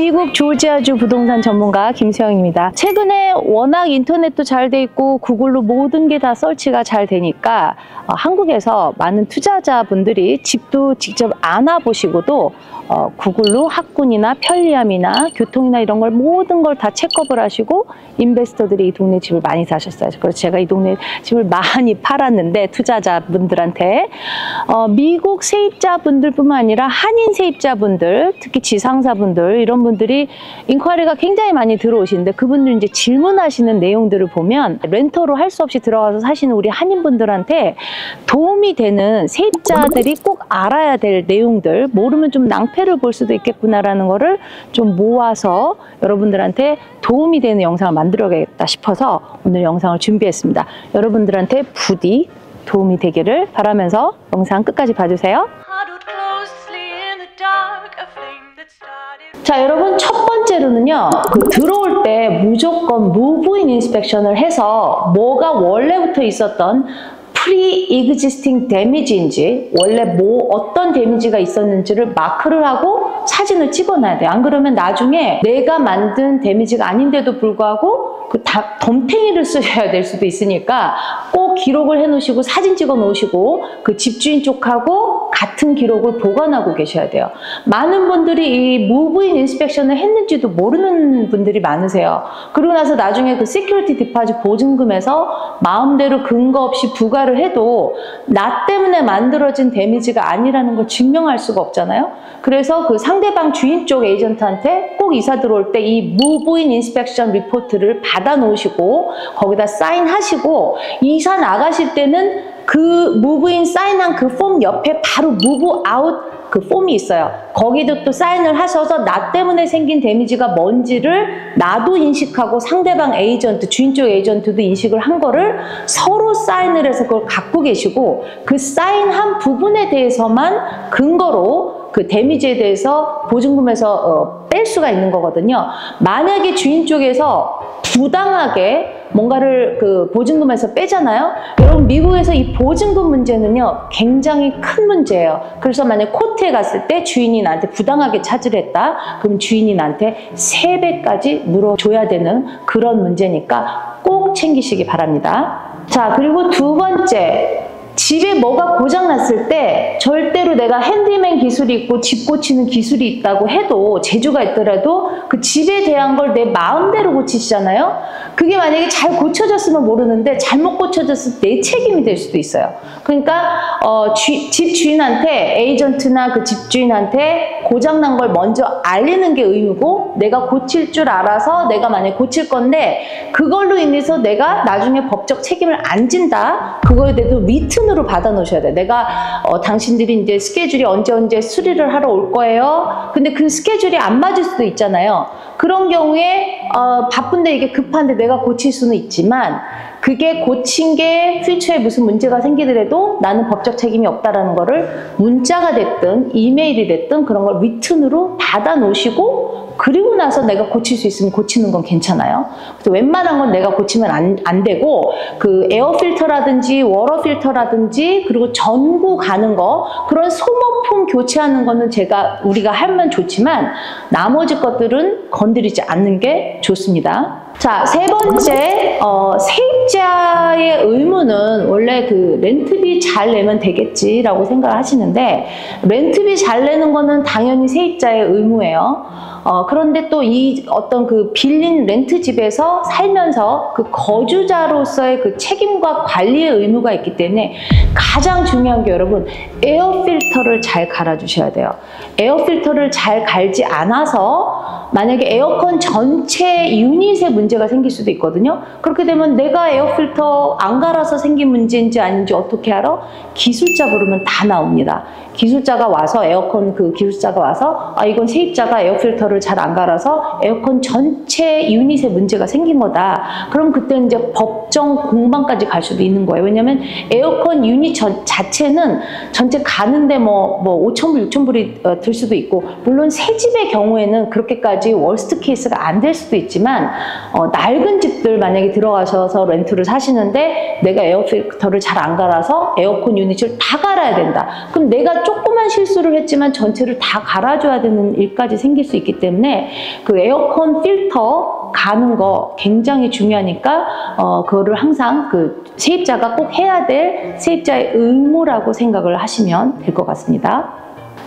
미국 조지아주 부동산 전문가 김수영입니다. 최근에 워낙 인터넷도 잘 돼 있고 구글로 모든 게 다 설치가 잘 되니까 한국에서 많은 투자자분들이 집도 직접 안아보시고도 구글로 학군이나 편리함이나 교통이나 이런 걸 모든 걸 다 체크업을 하시고 인베스터들이 이 동네 집을 많이 사셨어요. 그래서 제가 이 동네 집을 많이 팔았는데 투자자분들한테 미국 세입자분들뿐만 아니라 한인 세입자분들, 특히 지상사분들 이런 분들이 인ኳ리가 굉장히 많이 들어오시는데 그분들 이제 질문하시는 내용들을 보면 렌터로 할 수 없이 들어가서 사시는 우리 한인분들한테 도움이 되는 세입자들이 꼭 알아야 될 내용들, 모르면 좀 낭패를 볼 수도 있겠구나라는 거를 좀 모아서 여러분들한테 도움이 되는 영상을 만들어야겠다 싶어서 오늘 영상을 준비했습니다. 여러분들한테 부디 도움이 되기를 바라면서 영상 끝까지 봐주세요. 자, 여러분 첫 번째로는요, 들어올 때 무조건 무브인 인스펙션을 해서 뭐가 원래부터 있었던 pre-existing damage인지 원래 어떤 데미지가 있었는지를 마크를 하고 사진을 찍어놔야 돼요. 안 그러면 나중에 내가 만든 데미지가 아닌데도 불구하고 덤탱이를 쓰셔야 될 수도 있으니까 꼭 기록을 해놓으시고 사진 찍어 놓으시고 그 집주인 쪽하고 같은 기록을 보관하고 계셔야 돼요. 많은 분들이 이 무브인 인스펙션을 했는지도 모르는 분들이 많으세요. 그러고 나서 나중에 그 시큐리티 디파짓 보증금에서 마음대로 근거 없이 부과를 해도 나 때문에 만들어진 데미지가 아니라는 걸 증명할 수가 없잖아요. 그래서 그 상대방 주인 쪽 에이전트한테 꼭 이사 들어올 때 이 무브인 인스펙션 리포트를 받아 놓으시고 거기다 사인하시고 이사 나가실 때는 그 무브인 사인한 그 폼 옆에 바로 무브 아웃 그 폼이 있어요. 거기도 또 사인을 하셔서 나 때문에 생긴 데미지가 뭔지를 나도 인식하고 상대방 에이전트, 주인 쪽 에이전트도 인식을 한 거를 서로 사인을 해서 그걸 갖고 계시고 그 사인한 부분에 대해서만 근거로 그 데미지에 대해서 보증금에서 뺄 수가 있는 거거든요. 만약에 주인 쪽에서 부당하게 뭔가를 그 보증금에서 빼잖아요. 여러분 미국에서 이 보증금 문제는요 굉장히 큰 문제예요. 그래서 만약 코트에 갔을 때 주인이 나한테 부당하게 차지를 했다. 그럼 주인이 나한테 3배까지 물어줘야 되는 그런 문제니까 꼭 챙기시기 바랍니다. 자, 그리고 두 번째, 집에 뭐가 고장났을 때 절대로 내가 핸디맨 기술이 있고 집 고치는 기술이 있다고 해도 재주가 있더라도 그 집에 대한 걸 내 마음대로 고치시잖아요. 그게 만약에 잘 고쳐졌으면 모르는데 잘못 고쳐졌을 때 내 책임이 될 수도 있어요. 그러니까 집 주인한테 에이전트나 그 집주인한테 고장난 걸 먼저 알리는 게 의무고 내가 고칠 줄 알아서 내가 만약에 고칠 건데 그걸로 인해서 내가 나중에 법적 책임을 안 진다. 그거에 대해서 리튼으로 받아 놓으셔야 돼요. 내가 당신들이 이제 스케줄이 언제 수리를 하러 올 거예요. 근데 그 스케줄이 안 맞을 수도 있잖아요. 그런 경우에 바쁜데 이게 급한데 내가 고칠 수는 있지만 그게 고친 게 퓨처에 무슨 문제가 생기더라도 나는 법적 책임이 없다라는 거를 문자가 됐든 이메일이 됐든 그런 걸 리튼으로 받아 놓으시고 그리고 나서 내가 고칠 수 있으면 고치는 건 괜찮아요. 그래서 웬만한 건 내가 고치면 안 되고 그 에어 필터라든지 워터 필터라든지 그리고 전구 가는 거 그런 소모품 교체하는 거는 우리가 하면 좋지만 나머지 것들은 건드리지 않는 게 좋습니다. 자, 세 번째, 세입자의 의무는 원래 그 렌트비 잘 내면 되겠지라고 생각을 하시는데 렌트비 잘 내는 거는 당연히 세입자의 의무예요. 그런데 또 이 어떤 그 빌린 렌트집에서 살면서 그 거주자로서의 그 책임과 관리의 의무가 있기 때문에 가장 중요한 게 여러분 에어 필터를 잘 갈아주셔야 돼요. 에어 필터를 잘 갈지 않아서 만약에 에어컨 전체 유닛에 문제가 생길 수도 있거든요. 그렇게 되면 내가 에어 필터 안 갈아서 생긴 문제인지 아닌지 어떻게 알아? 기술자 부르면 다 나옵니다. 기술자가 와서 에어컨 그 기술자가 와서 이건 세입자가 에어 필터를 잘 안 갈아서 에어컨 전체 유닛에 문제가 생긴 거다. 그럼 그때 이제 법정 공방까지 갈 수도 있는 거예요. 왜냐면 에어컨 유닛 자체는 전체 가는데 뭐 5,000불, 6,000불이 들 수도 있고 물론 새 집의 경우에는 그렇게까지 그렇게까지 월스트 케이스가 안 될 수도 있지만 낡은 집들 만약에 들어가셔서 렌트를 사시는데 내가 에어필터를 잘 안 갈아서 에어컨 유닛을 다 갈아야 된다. 그럼 내가 조그만 실수를 했지만 전체를 다 갈아줘야 되는 일까지 생길 수 있기 때문에 그 에어컨 필터 가는 거 굉장히 중요하니까 그거를 항상 그 세입자가 꼭 해야 될 세입자의 의무라고 생각을 하시면 될 것 같습니다.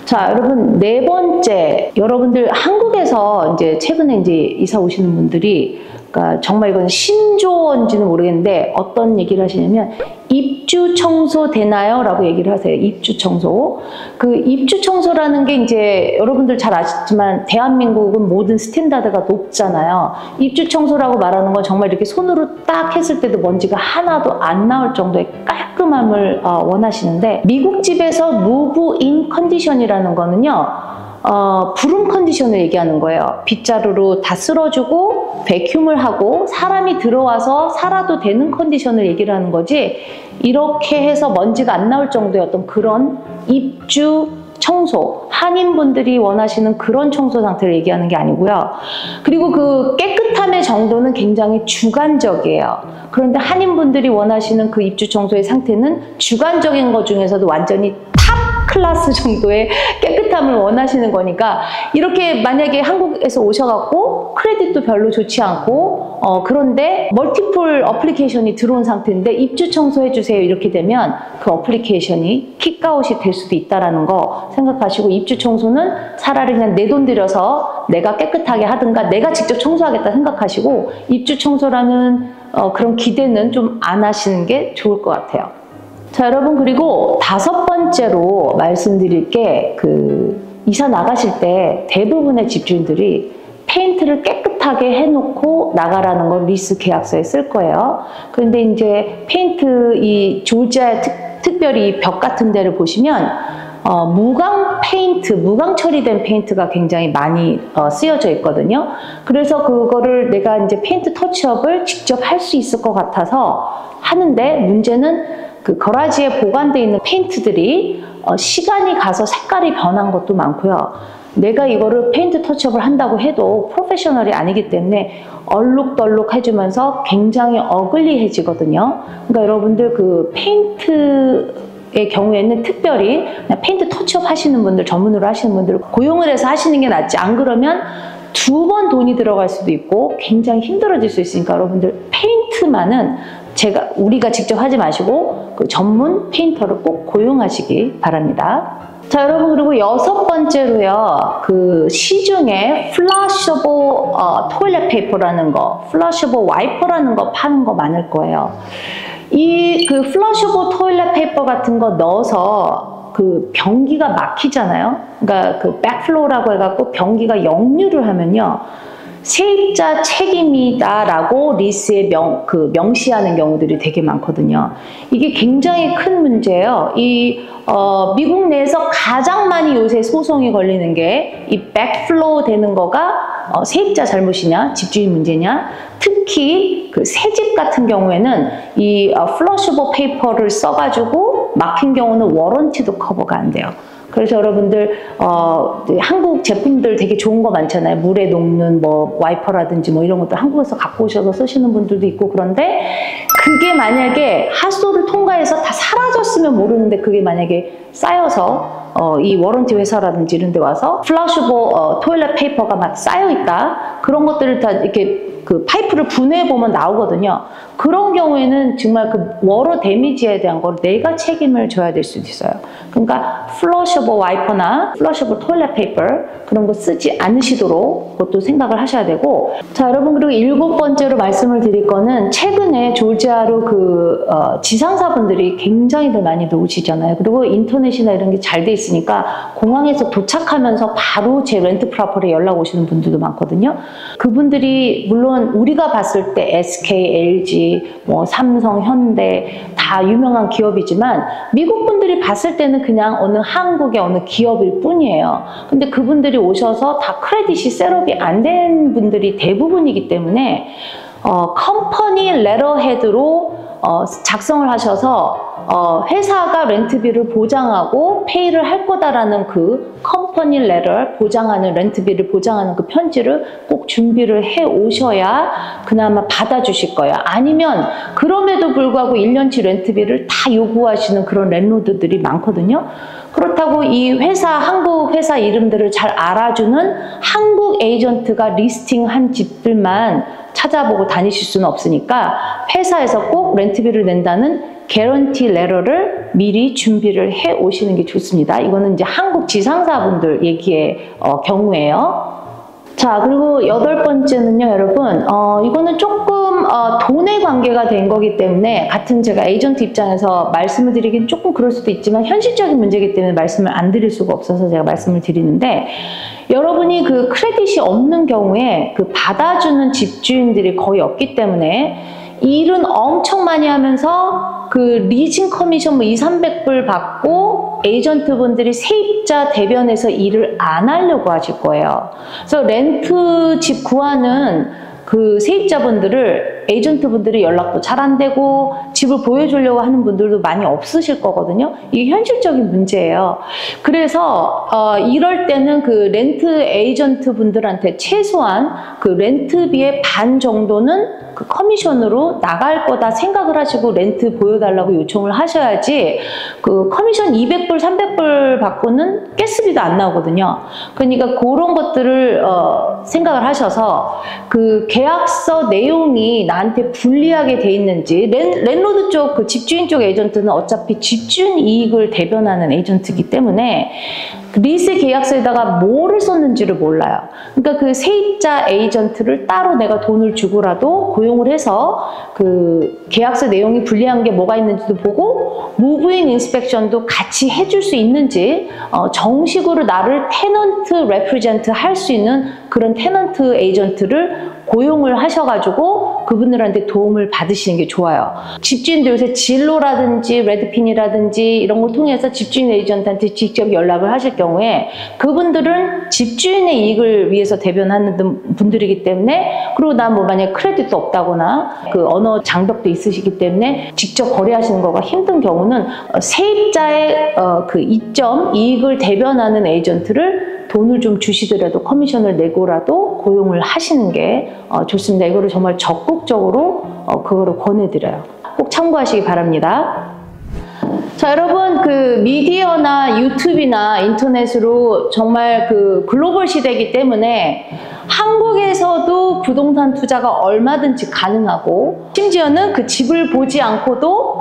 자, 여러분, 네 번째, 여러분들 한국에서 이제 최근에 이제 이사 오시는 분들이, 그러니까 정말 이건 신조어인지는 모르겠는데 어떤 얘기를 하시냐면 입주 청소 되나요? 라고 얘기를 하세요. 입주 청소. 그 입주 청소라는 게 이제 여러분들 잘 아시지만 대한민국은 모든 스탠다드가 높잖아요. 입주 청소라고 말하는 건 정말 이렇게 손으로 딱 했을 때도 먼지가 하나도 안 나올 정도의 깔끔함을 원하시는데, 미국 집에서 move in 컨디션이라는 거는요, 브룸 컨디션을 얘기하는 거예요. 빗자루로 다 쓸어주고 배큐음을 하고 사람이 들어와서 살아도 되는 컨디션을 얘기를 하는 거지, 이렇게 해서 먼지가 안 나올 정도의 어떤 그런 입주 청소, 한인분들이 원하시는 그런 청소 상태를 얘기하는 게 아니고요. 그리고 그 깨끗함의 정도는 굉장히 주관적이에요. 그런데 한인분들이 원하시는 그 입주 청소의 상태는 주관적인 것 중에서도 완전히 클래스 정도의 깨끗함을 원하시는 거니까, 이렇게 만약에 한국에서 오셔갖고 크레딧도 별로 좋지 않고 그런데 멀티플 어플리케이션이 들어온 상태인데 입주 청소해주세요 이렇게 되면 그 어플리케이션이 킥아웃이 될 수도 있다는 거 생각하시고, 입주 청소는 차라리 그냥 내 돈 들여서 내가 깨끗하게 하든가 내가 직접 청소하겠다 생각하시고, 입주 청소라는 그런 기대는 좀 안 하시는 게 좋을 것 같아요. 자, 여러분, 그리고 다섯 번째로 말씀드릴 게, 이사 나가실 때 대부분의 집주인들이 페인트를 깨끗하게 해놓고 나가라는 걸 리스 계약서에 쓸 거예요. 그런데 이제 페인트, 이 조지아에 특별히 벽 같은 데를 보시면 무광 페인트, 무광 처리된 페인트가 굉장히 많이 쓰여져 있거든요. 그래서 그거를 내가 이제 페인트 터치업을 직접 할 수 있을 것 같아서 하는데, 문제는 그 거라지에 보관되어 있는 페인트들이 시간이 가서 색깔이 변한 것도 많고요. 내가 이거를 페인트 터치업을 한다고 해도 프로페셔널이 아니기 때문에 얼룩덜룩 해주면서 굉장히 어글리해지거든요. 그러니까 여러분들 그 페인트의 경우에는 특별히 그냥 페인트 터치업 하시는 분들, 전문으로 하시는 분들 고용을 해서 하시는 게 낫지, 안 그러면 두 번 돈이 들어갈 수도 있고 굉장히 힘들어질 수 있으니까 여러분들 페인트만은 우리가 직접 하지 마시고 그 전문 페인터를 꼭 고용하시기 바랍니다. 자, 여러분, 그리고 여섯 번째로요, 그 시중에 플러셔블 토일렛 페이퍼라는 거, 플러셔블 와이퍼라는 거 파는 거 많을 거예요. 이 그 플러셔블 토일렛 페이퍼 같은 거 넣어서 그 변기가 막히잖아요. 그러니까 그 백플로우라고 해갖고 변기가 역류를 하면요, 세입자 책임이다라고 리스에 명시하는 경우들이 되게 많거든요. 이게 굉장히 큰 문제예요. 미국 내에서 가장 많이 요새 소송이 걸리는 게 이 백플로우 되는 거가 세입자 잘못이냐, 집주인 문제냐. 특히 그 새집 같은 경우에는 이 플러셔블 페이퍼를 써가지고 막힌 경우는 워런티도 커버가 안 돼요. 그래서 여러분들 한국 제품들 되게 좋은 거 많잖아요. 물에 녹는 뭐 와이퍼라든지 뭐 이런 것들 한국에서 갖고 오셔서 쓰시는 분들도 있고, 그런데 그게 만약에 하수도를 통과해서 다 사라졌으면 모르는데 그게 만약에 쌓여서 이 워런티 회사라든지 이런 데 와서 플러셔블 토일렛 페이퍼가 막 쌓여있다, 그런 것들을 다 이렇게 그 파이프를 분해해보면 나오거든요. 그런 경우에는 정말 그 워러 데미지에 대한 걸 내가 책임을 져야 될 수도 있어요. 그러니까 플러셔블 와이퍼나 플러셔블 토일렛 페이퍼 그런 거 쓰지 않으시도록 그것도 생각을 하셔야 되고. 자, 여러분, 그리고 일곱 번째로 말씀을 드릴 거는, 최근에 조지아로 그 지상사분들이 굉장히들 많이들 오시잖아요. 그리고 인터넷이나 이런 게 잘 돼 있으니까 공항에서 도착하면서 바로 제 렌트 프로퍼리에 연락 오시는 분들도 많거든요. 그분들이 물론 우리가 봤을 때 SK, LG, 뭐 삼성, 현대 다 유명한 기업이지만 미국 분들이 봤을 때는 그냥 어느 한국의 어느 기업일 뿐이에요. 근데 그분들이 오셔서 다 크레딧이 셋업이 안 된 분들이 대부분이기 때문에 컴퍼니 레터헤드로 작성을 하셔서 회사가 렌트비를 보장하고 페이를 할 거다라는 그 컴퍼니 레터 보장하는 렌트비를 보장하는 그 편지를 꼭 준비를 해 오셔야 그나마 받아주실 거예요. 아니면 그럼에도 불구하고 1년치 렌트비를 다 요구하시는 그런 랜로드들이 많거든요. 그렇다고 이 한국 회사 이름들을 잘 알아주는 한국 에이전트가 리스팅한 집들만 찾아보고 다니실 수는 없으니까 회사에서 꼭 렌트비를 낸다는 개런티 레터를 미리 준비를 해 오시는 게 좋습니다. 이거는 이제 한국 지상사분들 얘기의 경우예요. 자, 그리고 8번째는요, 여러분, 이거는 조금 돈의 관계가 된 거기 때문에 같은 제가 에이전트 입장에서 말씀을 드리긴 조금 그럴 수도 있지만 현실적인 문제이기 때문에 말씀을 안 드릴 수가 없어서 제가 말씀을 드리는데, 여러분이 그 크레딧이 없는 경우에 그 받아주는 집주인들이 거의 없기 때문에 일은 엄청 많이 하면서 그 리징 커미션 뭐 200~300불 받고 에이전트 분들이 세입자 대변에서 일을 안 하려고 하실 거예요. 그래서 렌트 집 구하는 그 세입자분들을 에이전트 분들이 연락도 잘 안 되고 집을 보여주려고 하는 분들도 많이 없으실 거거든요. 이게 현실적인 문제예요. 그래서 이럴 때는 그 렌트 에이전트 분들한테 최소한 그 렌트비의 반 정도는 그 커미션으로 나갈 거다 생각을 하시고 렌트 보여달라고 요청을 하셔야지 그 커미션 200불, 300불 받고는 가스비도 안 나오거든요. 그러니까 그런 것들을 생각을 하셔서 그 계약서 내용이 나한테 불리하게 돼 있는지 랜로드 쪽, 그 집주인 쪽 에이전트는 어차피 집주인 이익을 대변하는 에이전트이기 때문에 리스 계약서에다가 뭐를 썼는지를 몰라요. 그러니까 그 세입자 에이전트를 따로 내가 돈을 주고라도 고용을 해서 그 계약서 내용이 불리한 게 뭐가 있는지도 보고 무브인 인스펙션도 같이 해줄 수 있는지 정식으로 나를 테넌트 레프리젠트 할 수 있는 그런 테넌트 에이전트를 고용을 하셔가지고 그분들한테 도움을 받으시는 게 좋아요. 집주인들 요새 진로라든지 레드핀이라든지 이런 걸 통해서 집주인 에이전트한테 직접 연락을 하실 경우에 그분들은 집주인의 이익을 위해서 대변하는 분들이기 때문에, 그리고 난 뭐 만약에 크레딧도 없다거나 그 언어 장벽도 있으시기 때문에 직접 거래하시는 거가 힘든 경우는 세입자의 그 이점 이익을 대변하는 에이전트를 돈을 좀 주시더라도 커미션을 내고라도 고용을 하시는 게 좋습니다. 이거를 정말 적극적으로 그거를 권해드려요. 꼭 참고하시기 바랍니다. 자, 여러분, 그 미디어나 유튜브나 인터넷으로 정말 그 글로벌 시대이기 때문에 한국에서도 부동산 투자가 얼마든지 가능하고 심지어는 그 집을 보지 않고도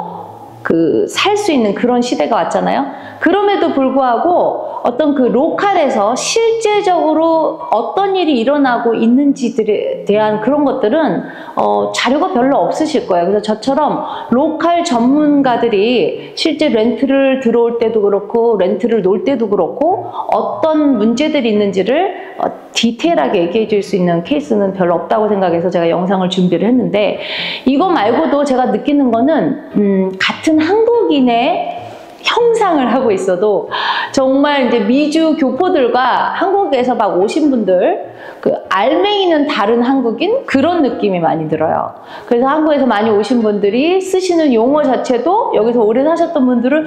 그 살 수 있는 그런 시대가 왔잖아요. 그럼에도 불구하고 어떤 그 로컬에서 실제적으로 어떤 일이 일어나고 있는지들에 대한 그런 것들은 자료가 별로 없으실 거예요. 그래서 저처럼 로컬 전문가들이 실제 렌트를 들어올 때도 그렇고 렌트를 놓을 때도 그렇고 어떤 문제들이 있는지를 디테일하게 얘기해 줄 수 있는 케이스는 별로 없다고 생각해서 제가 영상을 준비를 했는데, 이거 말고도 제가 느끼는 거는 같은 한국인의 형상을 하고 있어도 정말 이제 미주 교포들과 한국에서 막 오신 분들, 그 알맹이는 다른 한국인 그런 느낌이 많이 들어요. 그래서 한국에서 많이 오신 분들이 쓰시는 용어 자체도 여기서 오래 사셨던 분들은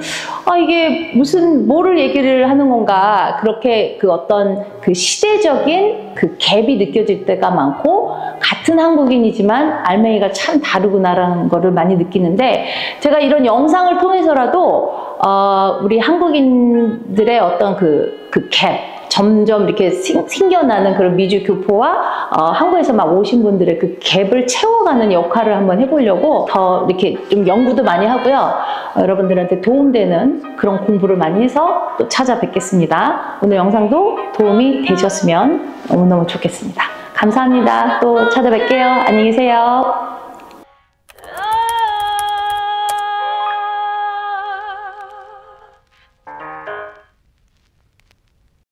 이게 무슨 뭐를 얘기를 하는 건가, 그렇게 그 어떤 그 시대적인 그 갭이 느껴질 때가 많고, 같은 한국인이지만 알맹이가 참 다르구나라는 거를 많이 느끼는데, 제가 이런 영상을 통해서라도 우리 한국인들의 어떤 그 갭, 점점 이렇게 생겨나는 그런 미주 교포와 한국에서 막 오신 분들의 그 갭을 채워가는 역할을 한번 해보려고 더 이렇게 좀 연구도 많이 하고요. 여러분들한테 도움되는 그런 공부를 많이 해서 또 찾아뵙겠습니다. 오늘 영상도 도움이 되셨으면 너무너무 좋겠습니다. 감사합니다. 또 찾아뵐게요. 안녕히 계세요.